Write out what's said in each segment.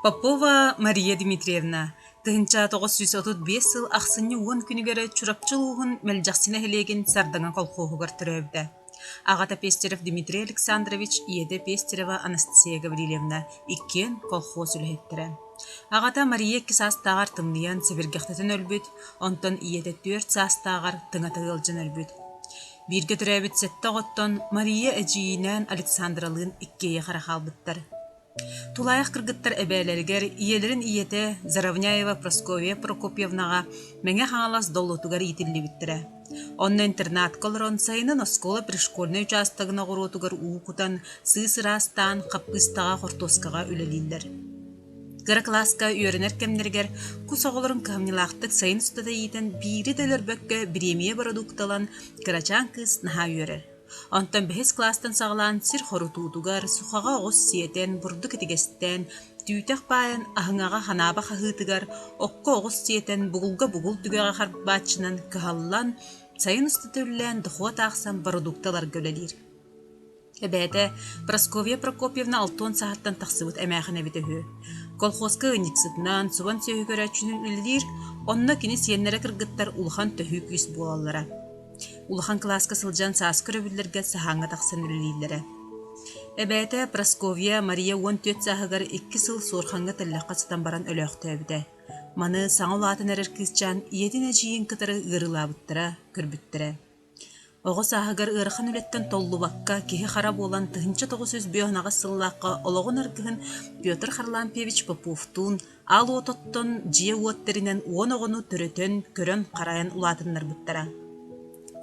Попова Мария Дмитриевна, тыһынча 935 сыл ахсынны уон күнүгөрө чурапчылуухун мэлжахсина хилеген сардаңа колхоогугар төрөбдө. Агата Пестерев Дмитрий Александрович, Иеде Пестерева Анастасия Гаврилевна, иккен колхоз үлэхеттері. Агата Мария 2 састагар тымныян сибиргехтетін өлбүт, онтон Иеде 4 састагар тыңатыгылжын өлбүт. Бирге төрөбүт сетте оттон Мария эжиинен Александралын иккейе харахалбыттар. Тулаях кыргыттар эбээлергер иелерин иете Заравняева Прасковья Прокопьевнага меңе хаңалас доллотугар итиллибиттере. Онна интернат колорон сайынын оскола пришкольный участогына горотугар уукутан сыысырастан капкыстага хортоскага үлелилдер. Кыра класска үйөрінер кемнергер кусоголорун камнилақтык сайын ұстата етен бири делер бөккө биремие продукталан кырачан кыз наха үйөрер. Онтан бэхес кластан сағылан сир хорутуудугар сухага оғыз сиетен бурдук этигестен түйтек байын ахыңаға ханаба хахытыгар окко оғыз сиетен бугулга бугул дүгеға харбатчынан кыхаллан сайын ұстата үллен дұхуа тақсан продукталар гөлелир. Эбээте Прасковья Прокопьевна 6 сааттан тахсыбыт эмээхин эбитехү. Колхозка ынниксытынан субан сөйгөрөчүнүн үлдир, онна кини сиеннере кыргыттар улахан төһүү күс буаллара. Улахан класска сылжан саас көрөбүллерге сахаңга тахсан үллилере. Эбээте Прасковья Мария 14 саахыгар 2 сыл суорханга тыллакка сытан баран өлөөхтөөбүтэ. Маны саңылаатын эрер кызчан иетине жийин кытары ырылаабыттара, көрбүттөрө. Оғы сағығыр ырыхан үлеттен толлу баққа кеге қара болан тұхынча 905 сыллаққа олығын аргығын Петр Харлампевич Поповтун ал ототтон жие уоттерінен оғыну түрітен көрін қарайын улатынлар бұттара.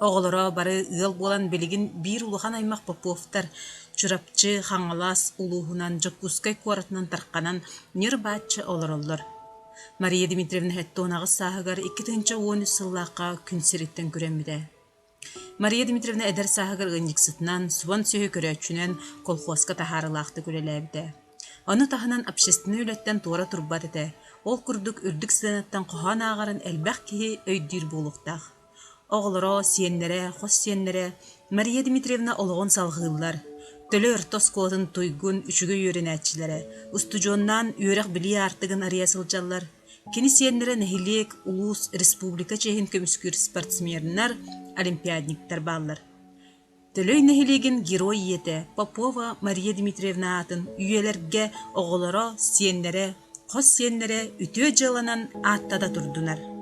Оғылыра бары ыл болан белігін бір улыған аймақ Поповтар чурапчы хаңалас улуғынан жоккускай қуаратынан тарқанан нер бачы олар. Мария Дмитриевна хетті онағы сағығыр 2-10 сыллаққа күнсереттен көреміде. Мария Дмитриевна эдер сахагар ынниксытынан субан сөйі көрөчүнен колхозка тахарылақты көреләбді. Оны тахынан общественный үлеттен туара турбат эте. Ол күрдік үрдік сыданаттан қоған ағарын әлбәқ кейі өйдір болуқтақ. Оғылыра, сиеннере, қос сиеннере Мария Дмитриевна олығын салғылар. Төлі ұртос қолатын туйгун үшігі үйерін әтчілері. Устужоннан үйерек білі артығын ария сылжалар. Кені сиеннере нәхилек улус республика чейін көміскүр спортсменнар олимпиадниктар баллар. Төлөй нәхилеген герой ете Попова Мария Дмитриевна атын үйелерге оғылара сиеннере, қос сиеннере үтө жыланан аттада турдунар.